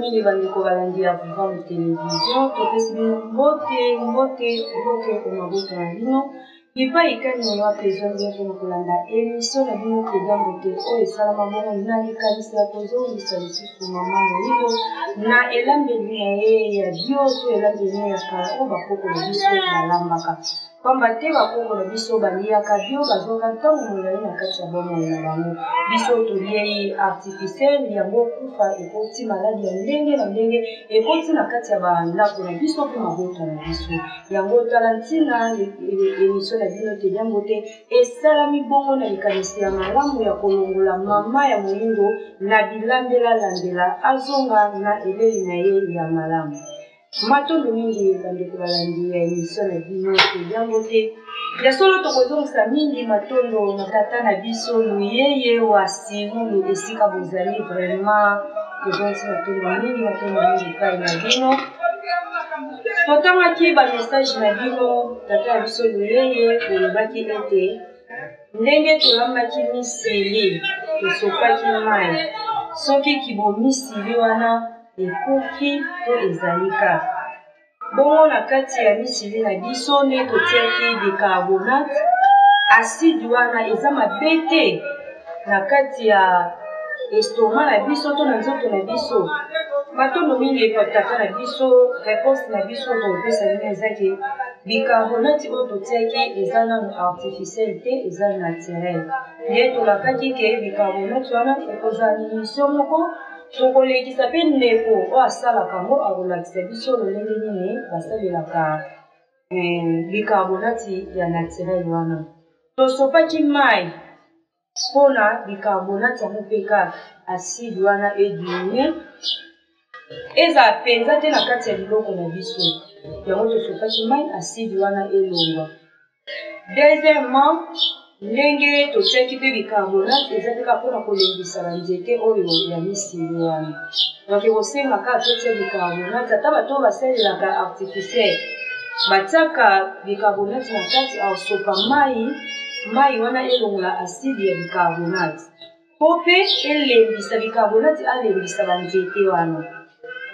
mingi bandeko balandi ya Vivant Télévision topesi bino mbote omabote na bino bipa ikani wa president mpona kolanda émission na bino Keda Mbote oyo esalama bongo na likanisi ya kozongisa lisusu mama moyindo na elambeli na ye ya bioso elambeli ya kala oyo bakoko na biso balambaka pamba te bakoko na biso baliaka bio bazwaka ntango molai na kati ya bomoi na bango biso toliei artificiel yango kufa ekoti maladi ya ndenge na ndenge ekoti na kati ya bandako na biso mpe mabota na biso yango tala ntina émission na bino Keda Mbote esalami bongo na likanisi ya malamu ya kolongola mama ya moyindo na bilambela azonga na eleli na ye ya malamu matondo mingi bandeko balandi ya émission na bino Keda Mbote ya solo tokozongisa mingi matondo na tata na biso luyeye wa Sirulu esika bozali vraiment tozongisa matondo mingi epai na bino totamaki bamessage na bino tata ya biso luyeye olobaki ete ndenge tolambaki misili tosopaki mai soki kibomisili wana ekufi to ezalika bongo na kati ya misili na biso nde totiaki bicarbonate acide wana eza mabe te na kati ya estomac na biso to na nzoto na biso matondo mingi tata na biso réponse na biso topesa bino ezaki bicarbonate oyo totiaki eza nano artificiel te eza naturel nde tolakaki ke bicarbonate wana ekozala na émission moko tokolekisa mpe ndeko oyo asalaka yango akolakisa biso lolenge nini basalelaka bicarbonate ya naturel wana tosopaki mai mpona bicarbonate yango mpe kaka acide wana ediminue eza penza te na kati ya biloko na biso yango tosopaki mai acide wana elongwa deuxièmement ndenge totiaki mpe bicarbonate eza te kaka mpona kolembisa banzete oyo ya misili wana donc ekosenga kaka totia bicarbonate ata bato oyo basalelaka artificiel batiaka bicarbonate na kati asopa mai wana elongola acide ya bicarbonate po mpe elembisa bicarbonate alembisa banzete wana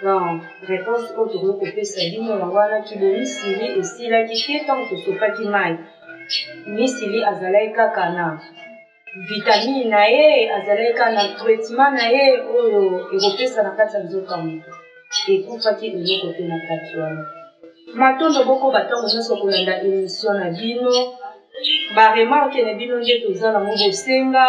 donc réponse oyo tokoki kopesa bino yango wana kibomisili esilaki te ntango tosopaki mai misili azalaki kaka na vitamine na ye azalaki kaka na traitement na ye oyo ekopesa na kati ya nzoto ya moto ekufaki eloko te na kati wana matondo boko batango nyonso kolanda émission na bino baremarke na bino nde toza nango bosenga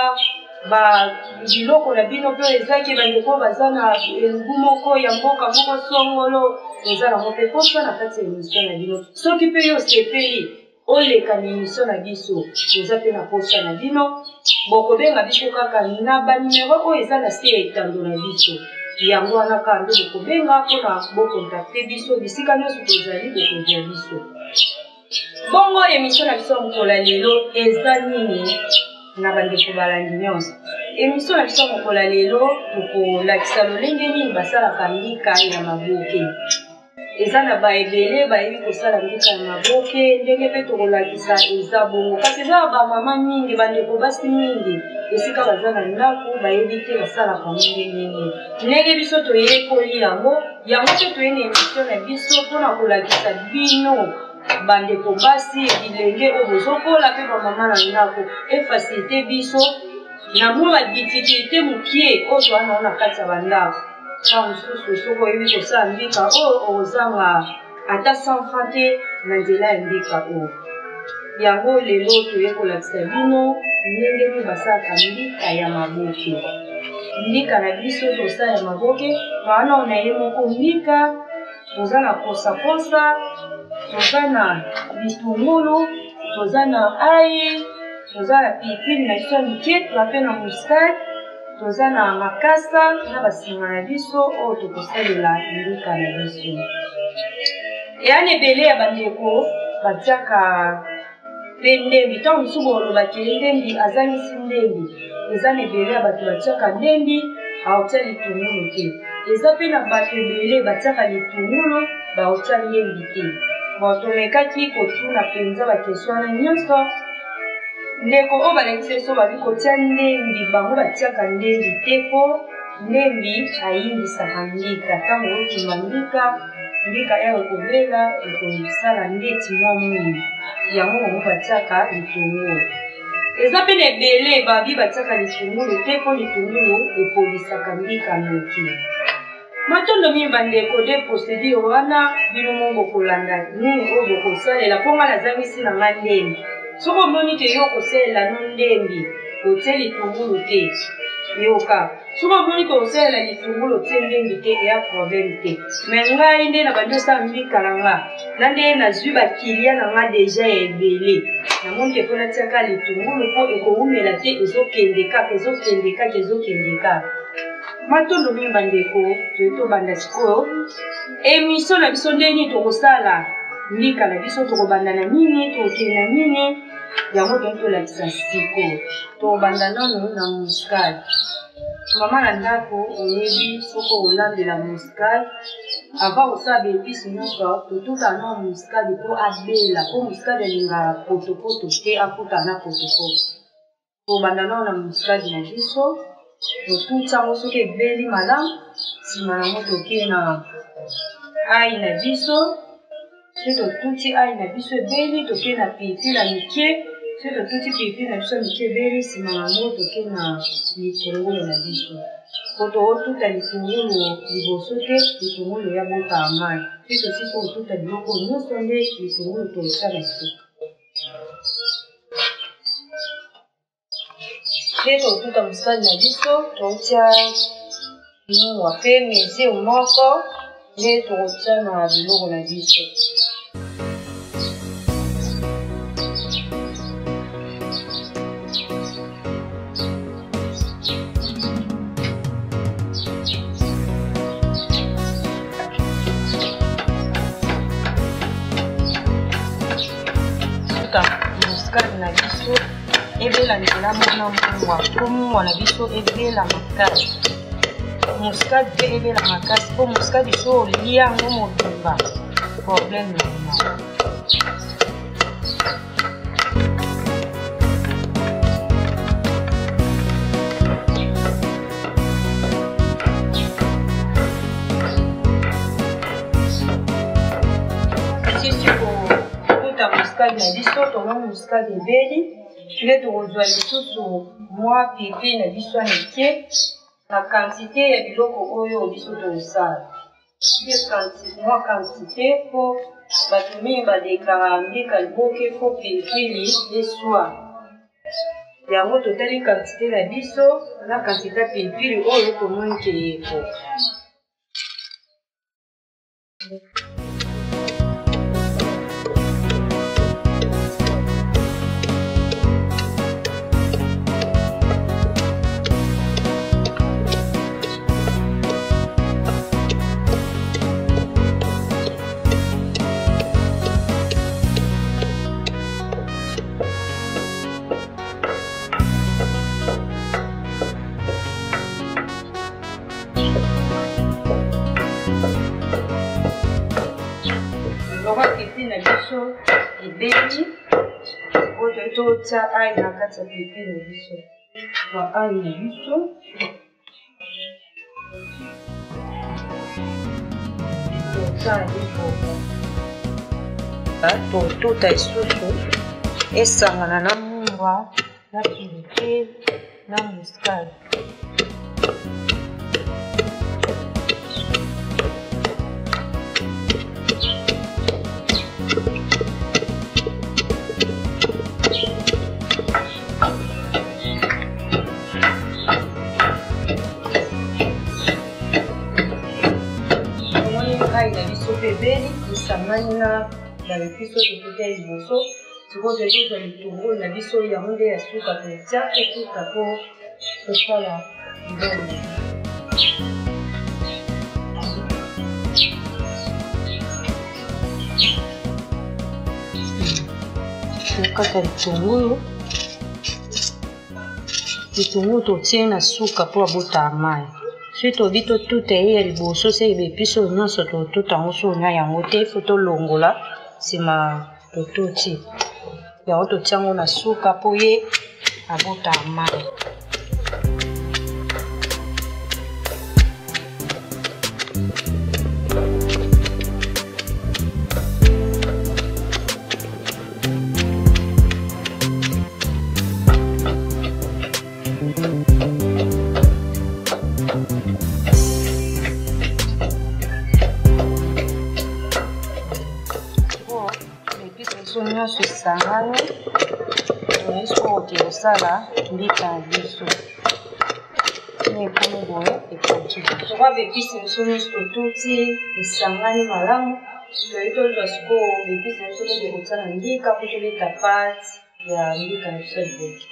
biloko na bino mpe ezaki bandeko baza na elubu moko ya mboka moko songolo toza nango mpe posa na kati ya émission na bino soki mpe yo sepeli oleka na émission na biso toza mpe na posa na bino bokobenga biso kaka na banimero oyo eza na se ya etando na biso yango wana kaka nde bokobenga mpona bokontakte biso bisika nyonso tozali bokozwa biso bongo émission na biso mokolo lelo eza nini na bandeko balandi nyonso émission na biso mokolo lelo tokolakisa lolenge nini basalaka mbika ya maboke eza na baebele bayebi kosala mbika ya maboke ndenge mpe tokolakisa eza bongo kasi eza bamama mingi bandeko basi mingi esika baza na ndako bayebi te basalaka ndenge nini ndenge biso toyekoli yango mpe toye na émission na biso mpona kolakisa bino bandeko basi bilenge oyo bozokola mpe bamama na ndako efacilite biso na mwa badifficulté mokie oyo towana na kati ya bandako ntango mosusu soki oyebi kosala mbika oyo ozanga ata sanfa te na nzela ya mbika oyo yango lelo toye kolakisa bino ndenge nini basalaka mbika ya maboke mbika na biso tosala ya maboke wana ona ye moko mbika toza na posaposa toza na bitungulu toza na ai toza na pilipili na biso ya mike toza mpe na muscade toza na makasa na basinga na biso oyo tokosalela mbika na biso eyana ebele ya bandeko batiaka mpe ndembi ntango mosusu bolobaki ndembi azangisi ndembi eza na ebele ya bato batiaka ndembi aotia litungulu te eza mpe na bato ebele batiaka litungulu baotia ndembi te tomekaki kotuna mpenza bakestion wana nyonso ndeko oyo balakisa biso babi kotia ndembi bango batiaka ndembi te po ndembi ayimbisaka mbika ntango okima mbika ya okobela ekosala ndeti mwa mwini yango bango batiaka litungulu eza mpe na ebele babi batiaka litungulu te mpo litungulu epolisaka mbika noki matondo mingi bandeko de procédure wana bino mo bokolanda nini oyo bokosalela mpo nga nazangisi na nga ndembi soki omoni te yo kosalela no ndembi otie litungulu te yoka soki omoni te osalela litungulu otie ndembi te eya problème te me ngai nde na bandi osala mbika na nga na nde nazwi bakilia na nga deja ya ebele namoni te mpo natiaka litungulu mpo ekowumela te ezokende kaka matondo mingi bandeko tobanda sikoyo émission na biso ndeni tokosala mbika na biso tokobanda na nini tokende na nini yango tolakisa sikoyo tobanda nano na muscade mama na ndako oyebi soko olandela muscade avant kosala baepisi nyonso totuta na muscade mpo abela mpo muscade alingaka potopoto te akuta na potopoto tobanda nano na muscade na biso totuta yango soki ebeli malamu nsima nango toke na ai na biso soki totuti ai na biso ebeli toke na pilipili ya mike soki totuti pilipili na biso mike ebeli nsima nango toke na litungulu na biso po tootuta litungulu liboso te litungulu ya bota mai soki tosisi kotuta biloko nyonso nde litungulu tosala suka nde totuta muscade na biso totia mungwa mpe mesure moko nde tokotia na biloko na biso muscade na biso ebela nzela mona mungwa mpo mungwa na biso ebela makasi muscade mpe ebela makasi mpo muscade so olia yango mobimba problème na muscade na biso tomoni muscade ebeli nde tokozwa lisusu mwa pilipili na biso ya mike na quantité ya biloko oyo biso tokosala mwa quantité mpo bato mingi badeklara mbika liboke mpo pilipili eswa yango totali quantité na biso na quantité ya pilipili oyo tomoni keyeko na biso ebeli oyo totia ai na kati ya pilipili na biso na ai na biso totuta lisusu esangana na mungwa na pilipili na muscade ebeli esangani na baepiso totuta liboso sikoyo tokozwa litungulu na biso yango nde ya suka totia totuta mpo tosala biloko tokata litungulu totie na suka mpo abota mai soki tobi totuta ye ya liboso se ebepiso nyonso totuta yango so onya yango te fo tolongola nsima totuti yango totia yango na suka mpo ye abota mai esangani esiko okosala mbika ya biso ekomi boye ekoki tokoa bepisi biso nyonso totuti esangani malamu toyi tozwa sikoyo bepisi biso toke kotia na mbika po tobeta pate ya mbika na biso ya liboki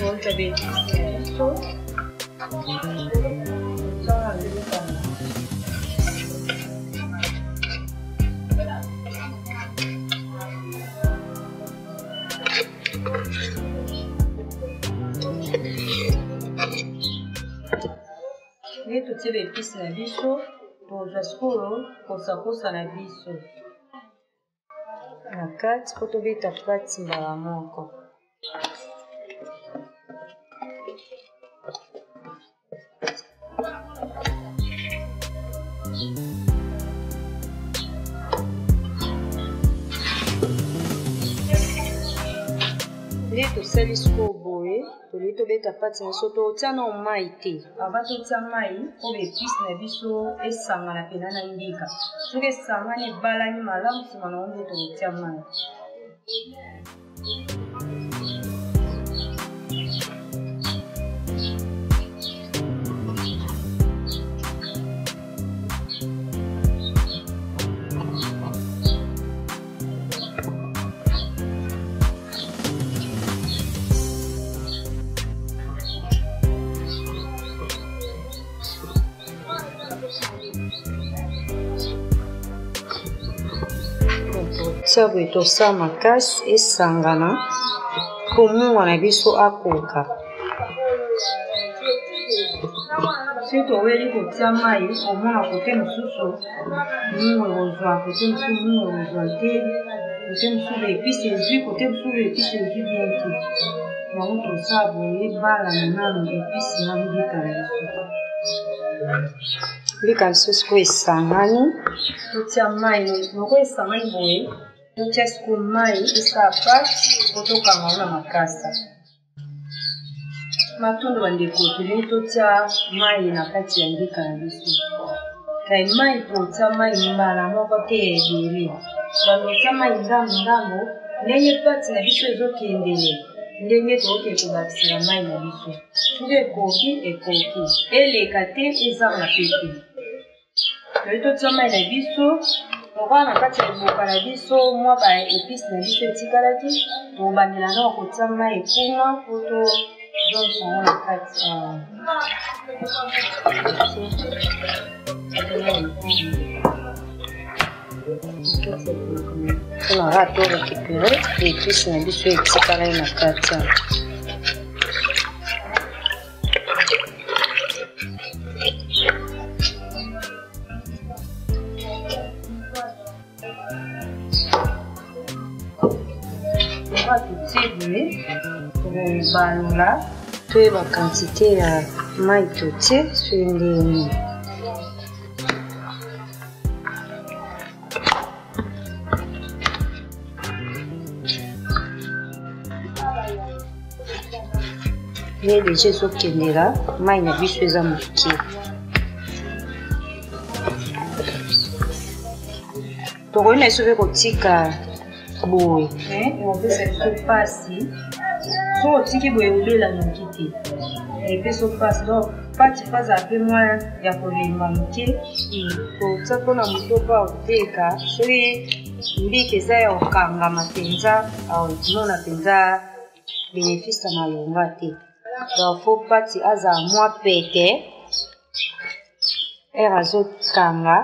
Volta bem isso. Vitu tibe pisi na biso, tozwa sikoyo kosakosa na biso. Na kati po tobeta pati mbala moko. Nde tosali sikoyo boye toli tobeta pati na biso totia na mai te ava totia mai po bepisi na biso esangana pena na mbika soki esangani ebalani malamu nsima na ngo nde tokotia mai tia boye tosala makasi esangana po munga na biso akoka soki toweli kotia mai omona kote mosusu munga ekozwa kote mosusu munga ekozwa te kote mosusu baepisi ezwi kote mosusu baepisi ezwi bien te yango tosala boye ebalana nano episi na mbika na biso mbika biso sikoyo esangani totia mai loko esangani boye totia sikoyo mai esala pati po tokanga ngo na makasa matondo bandeko tolingi totia mai na kati ya mbika na biso kai mai totia mai mbala moko te ebele bandotia mai ndambo ndenge pati na biso ezokendele ndenge toke kobakisela mai na biso soki ekoki eleka te ezanga pete toyi totia mai na biso tokoa na kati ya liboka na biso mwa baepisi na biso etikalaki tobandela na kotia mai ekunga po tozonisa ngo na kati mpona ra torekipere baepisi na biso etikalaki na kati tokobalula toyeba quantité ya mai totie soki ndeni ye deja ezokendela mai na biso eza moke tokoki na biso mpe kotika boye ekopesa biso pasi so otiki boye obela noki te epesa pasi donc pati paza mpe mwa ya kolemba moke kotia mpona moto mpo oteka soki mbika eza ya kokangama mpenza aomona mpenza bénéfice na malonga te donc fo pati azala mwa pete ere azokanga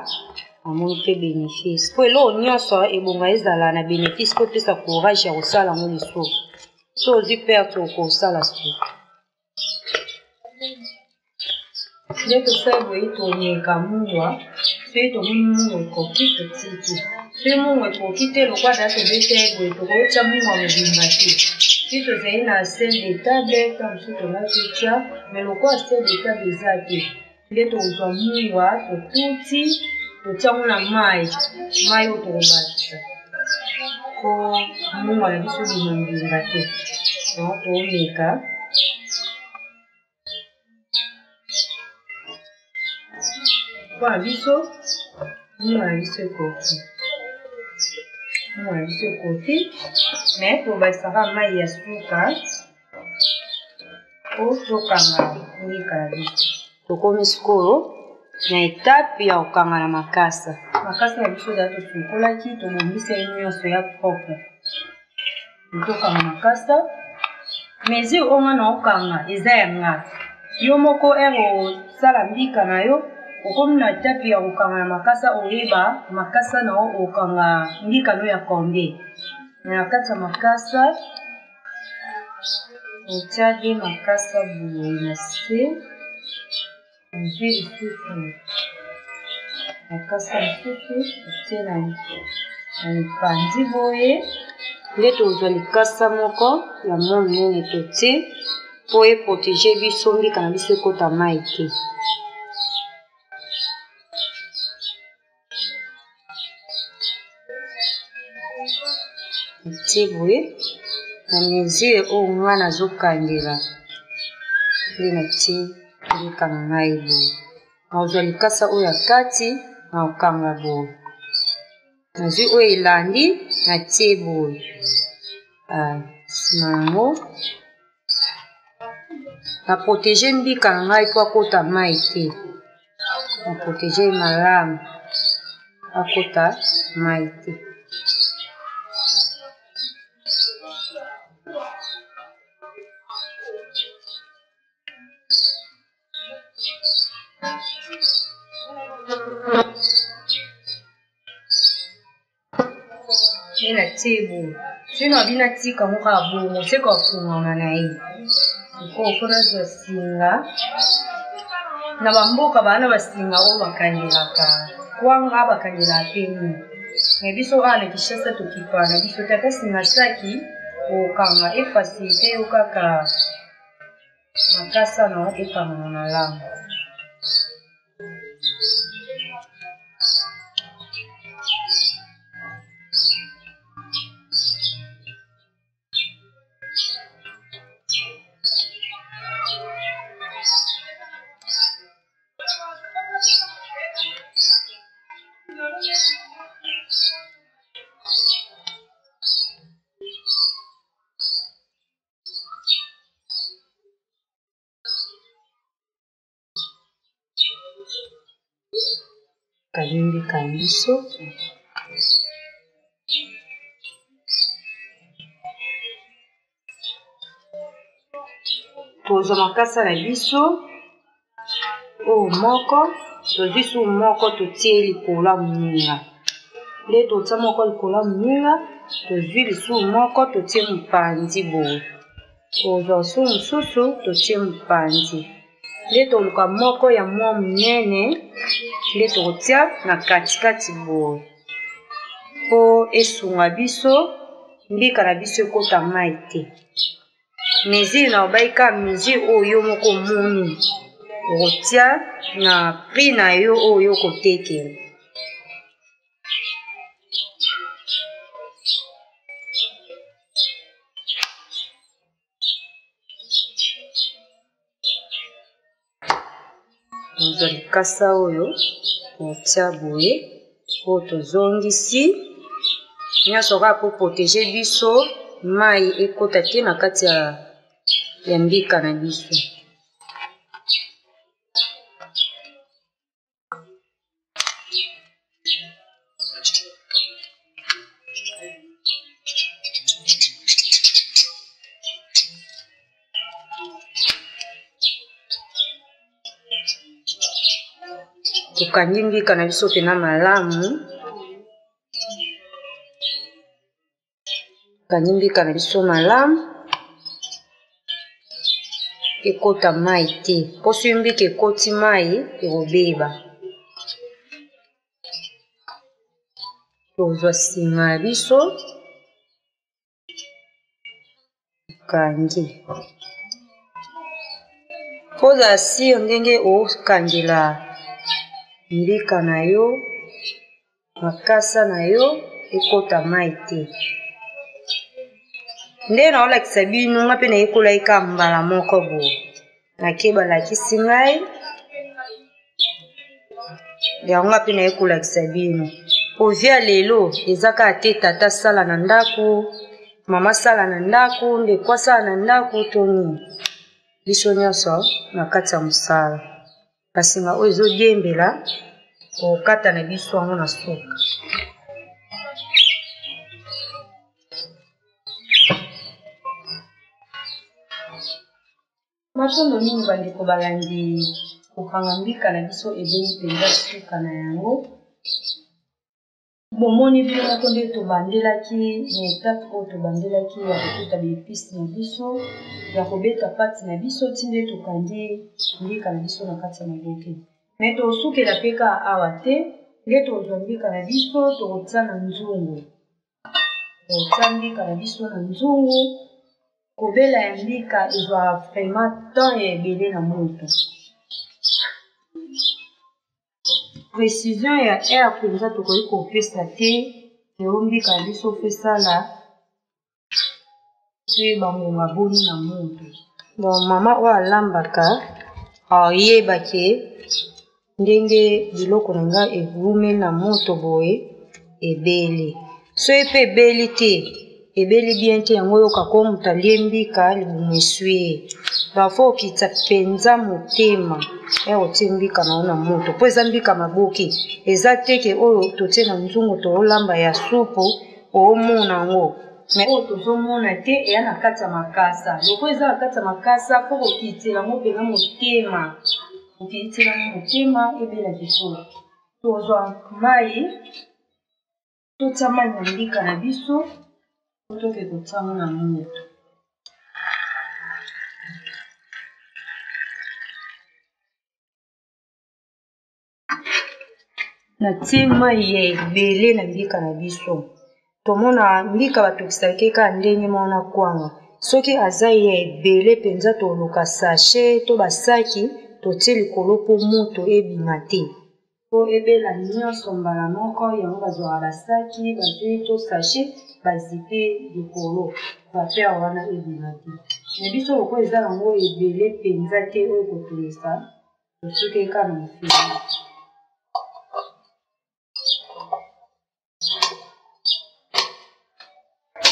amoni mpe bénéfice po eloko nyonso ebonga ezala na bénéfice po epesa courage ya kosala yango lisusu so ozwi perte okosala suki nde tosala boye tonyeka mungwa soki tomoni mungwa ekoki totiki soki mungwa ekoki te lokwa da tobeta boye tokoyotia mungwa mobimba te soki tozali na sel de table ka mosusu tonazotia mais lokwa sel de table eza te nde tokozwa mungwa totuti totia ngo na mai oyo tokobakisa po mungwa na biso bimambinga te donc toomeka Pour la biseau, nous allons ce côté. Nous allons ce côté. Mais pour que ça va mailler sucre, au tokanga ni kabiso. Tokomi sikolo na étape ya okanga na makasa. Makasa ya biso da to sukola ki to bombisa nyonso ya propre. Tokanga makasa. Mezi onga na okanga eza ya nga. Yo moko ero sala mbika na yo okomi na étape ya okanga na makasa oyeba makasa na okanga mbika no ya kombe. Na kati ya makasa otiade makasa boye na se. Huile susu. Makasa susu otie na mipandi boye. Nde tozwa likasa moko ya mwa munene totie po eprotéger biso mbika na biso ekota mai te. Otie boye na mesure oyo nga nazokangela nde natie mbika na ngai boye. Nazwa likasa oyo ya kati na okanga boye. Nazwi oyo elandi natie boye. Sima yango na protéger mbika na ngai po akota mai te. Na protéger malamu akota mai te. Na table sino bina tika moka bongo seko fungana na ye ko kona zo singa na bamboka bana basinga o bakangelaka kwanga bakangela peni na biso ana kishasa tukipana biso tata singa saki o kanga e facilité o kaka makasa na e kanga na lamu. Kalimbi kandiso tozo makasa na biso o moko tozi su moko totie likola muninga nde totia moko likola muninga tozwi lisu moko totie mupandi boye tozo su mususu totie mupandi nde toluka moko ya mwa munene nde tokotia na katikati boye po esunga biso mbika na biso ekota mai te. Mesure na obaika mesure oyo moko moni okotia na prix na yo oyo kotekela. Tozwa likasa oyo otia boye po tozongisi nyonso kaka po protéger biso mai ekota te na kati ya mbika na biso. Tukangi mbika na biso pena malamu. Tukangi mbika na biso malamu. Ekota mai te. Poso mbika ekoti mai ekobeba. Tozwa singa ya biso. Tukangi. Poza si ndenge okangela mbika na yo, makasa na yo, ekota mai te. Nde na olakisa bino nga pe na ekola eka mbala moko bo. Nakeba lakisi ngai. yango mpe na ekolakisa bino ovia lelo ezaka te tata sala na ndako mama sala na ndako ndeko asala na ndako to nini biso nyonso na kati ya mosala basinga oyo ezodiembela kokata na biso yango na suka matondo mingi bandeko balandi kokanga mbika na biso ebeni mpenza suka na yango bomoni bino moko nde tobandelaki na etape oyo tobandelaki ya kokota baepisi na biso ya kobeta pati na biso ti nde tokandi mbika na biso na kati ya maboke me tosukela mpe ka awa te nde tozwa mbika na biso tokotia na nzungu tokotia mbika na biso na nzungu kobela ya mbika ezwa vraiment temps ya ebele na moto précision ya air mpenza tokoki kopesa te eo mbika na biso fesala mpe bangonga boni na moto bon mama oyo alambaka ayebake ndenge biloko na nga evume na moto boye ebele so epe ebeli te ebeli bien te yango yoka ko moto alie mbika libumu esue bafo okitisa mpenza motema ya kotie mbika na yo na moto mpo eza mbika maboki eza teke oyo totie na nzungu toolamba ya supu oomona yango me oyo tozomona te eya na kati ya makasa loko eza na kati ya makasa mpo kokitela yango mpenza motema okitela motema ebela kitoko tozwa mai totia mai na mbika na biso toke kotiango na moto natie mai ya ebele na mbika na biso tomona mbika batokisaki kaka ndenge mona kwanga soki aza ya ebele mpenza toluka sachet to basaki totie likolo mpo moto ebima te po ebela nyonso mbala moko yango bazwaka basaki bazwi to sachet bazipe likolo bapere wana ebima te me biso loko eza yango ebele mpenza te oyo kotolesa tosuki kaka na mofili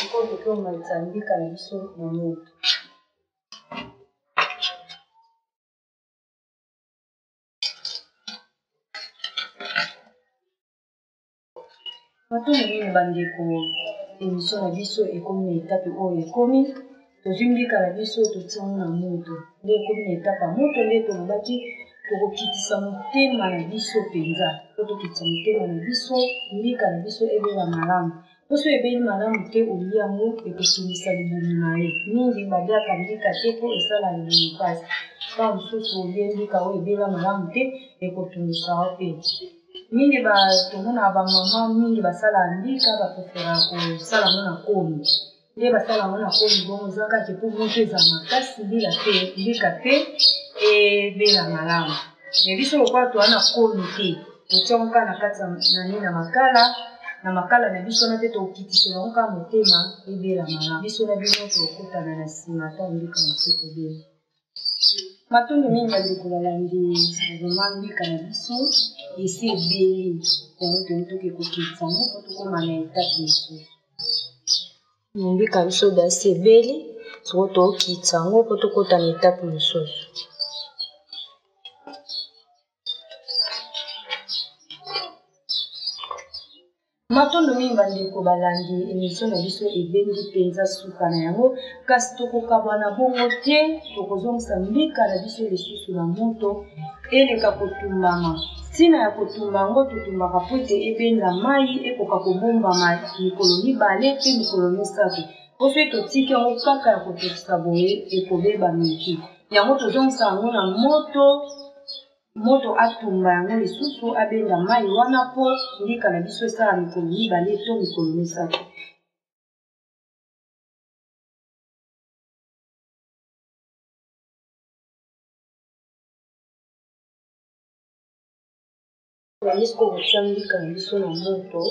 mpo tokomalisa mbika na biso na moto matondo nini bandeko émission na biso ekomi na etape oyo ekomi tozwi mbika na biso totiango na moto nde ekomi na etape ya moto nde tolobaki tokokitisa motema na biso mpenza po tokitisa motema na biso mbika na biso ebela malamu poso ebeli malamu te olia yango ekosungisa libumu na ye mingi baliaka mbika te mpo esala libumu mpasi ka mosusu olie mbika oyo ebela malamu te ekotungisa yo mpe mingi tomona bamama mingi basala mbika baprefera kosala ngo na komi nde basala ngo na komi bongo eza kaka mpo moto eza makasi mbika pe ebela malamu me biso lokola toa na komi te totiango kaka na kati na makala na biso na te tokitisela yango kaka motema ebela malamu biso na bino tokotana na nsima ata mbika mosusu kobela matondo mingi bandeko balandi vraiment mbika na biso esi ebeli yango toni toke kokitisa yango mpo tokóma na etape mosusu mbika biso basi ebeli soko tokitisa yango mpo tokota na etape mosusu matondo mingi bandeko balandi émission na biso ebengi mpenza suka na yango kasi tokokabwana bongo te tokozongisa mbika na biso lisusu na moto eleka kotumbama ntina ya kotumba yango totumbaka po ete ebenza mai ekoka kobombama mikolo mibale mpe mikolo misato po so totiki yango kaka ya kotokisa boye ekobeba miki yango tozongisa yango na moto atumba yango lisusu abenga mai wana po mbika na biso esala mikolo mibale to mikolo misato Balisiko kotia mbika na biso na moto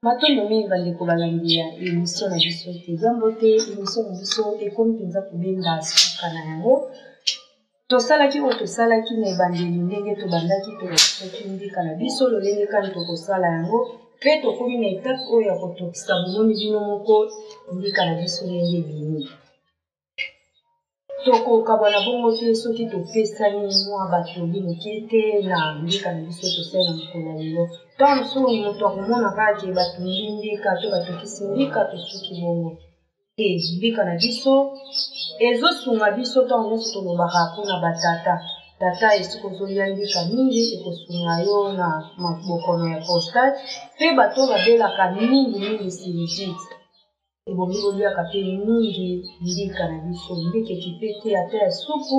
Matondo mingi bandeko balandia émission na biso te jambo te émission na biso ekomi mpenza kobenda suka na yango tosalaki oyo tosalaki na ebandeli ndenge tobandaki tokosaki ndika na biso lolenge kani tokosala yango mpe tokomi na etape oyo ya kotokisa bomoni bino moko ndika na biso ndenge bini tokokabwana bongo te soki topesani mwa bato binoki te na ndika na biso tosala na mokolo ya lelo ntango mosusu moto akomona kaka batumbi ndika to batokisi ndika tosuki bongo te ndika na biso ezosunga biso ntango nyonso tolobaka mpona batata tata esika ozolia ndika mingi ekosunga yo na mabokono ya postage mpe bato babelaka mingi silitite ebongi boliaka mpe mingi ndika na biso ndika ekipe te ata ya supu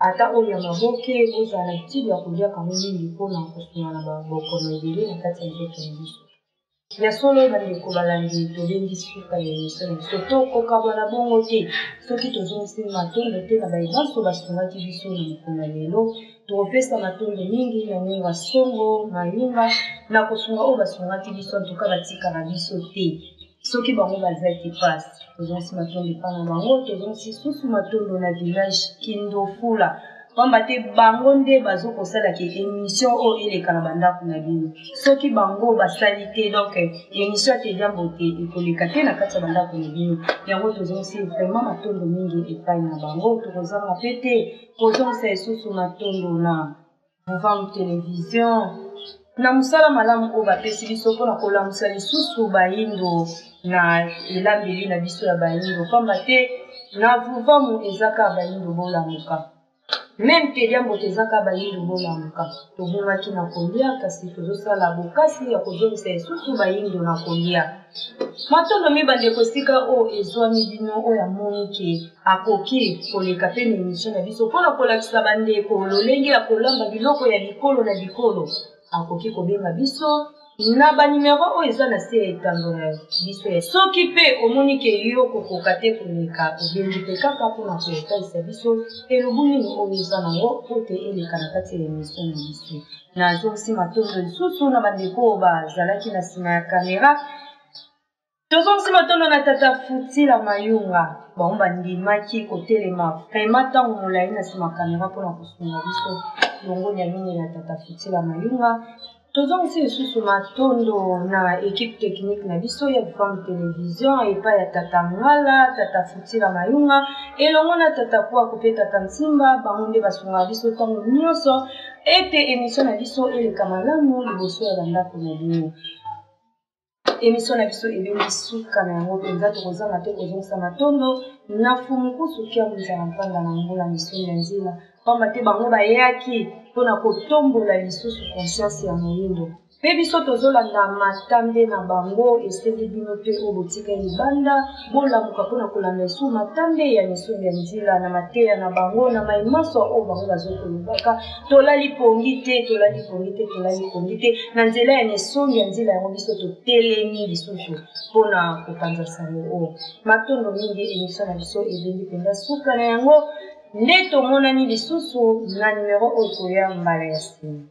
ata oyo ya maboke ozala na tili ya koliaka mo mingi mpona kosunga na babokono ebele na kati ya nzoto na biso ya solo bandeko balandi tobengi suka ya émission na biso tokokabwana bongo te soki tozongisi matondo te na bayebanso basungaki biso na mokolo ya lelo tokopesa matondo mingi na nyengo ya songo mayunga na kosunga oyo basungaki biso antuka batikaka biso te soki bango bazaki pasi tozongisi matondo epa na bango tozongisi susu matondo na village kindofula pamba te bango nde bazokosalaki émission oyo eleka na bandako na bino soki bango basali te donc émission te jambo te ekoleka te na kati ya bandako na bino yango tozongisi vraiment matondo mingi epai na bango tokozanga mpe te kozongisa lisusu matondo na Vuvam télévision na mosala malamu oyo bapesi biso mpona kolamusa lisusu bayindo na elambeli na biso ya bayindo pamba te na Vuvamu ezaka bayindo bolamuka même te jambo tezaka bayindo bolamuka tobungaki na kolia kasi tozosala bokasi ya kozongisa lisusu bayindo na kolia matondo mibandeko esika oyo ezwami bino oyo amoni ke akoki koleka mpe na émission na biso mpona kolakisa bandeko lolenge ya kolamba biloko ya bikolo na bikolo akoki kobenga biso na banimero oyo eza na se ya etando ya biso ya soki mpe omoni ke yo kokoka te koleka obengi mpe kaka mpona kotalisa biso elobu nini oyo eza nango po te eleka na kati ya émission na biso nazongisi matondo lisusu na bandeko oyo bazalaki na nsima ya kamera tozongisi matondo na tata Futila Mayunga bango bandimaki kotelema vraiment ntango molai na nsima ya kamera mpona kosunga biso longoni ya mingi na tata Futila Mayunga tozongisi lisusu matondo na équipe technique na biso ya Vuvam télévision epai ya tata Ngala tata Futila Mayunga elongo na tata Kwako mpe tata Nsimba bango nde basunga biso ntango nyonso ete émission na biso eleka malamu liboso ya bandako na bino émission na biso ebengi suka na yango mpenza tokozanga te kozongisa matondo na fumukusu kia mozala mpanda na ngola misoni ya nzela pamba te bango bayaki mpona kotombola lisusu conscience ya moyindo mpe biso tozolanda matambe na bango eseli bino mpe oyo botika libanda bolamuka mpona kolanda esu matambe ya misoni ya nzela na mateya na bango na maimaso oyo bango bazokolobaka tolali pongi te na nzela ya misoni ya nzela yango biso totelemi lisusu mpona kopanza sango oyo matondo mingi émission na biso ebendi mpenza suka na yango nde tomonani lisusu na nimero oyo koya mbala ya nsima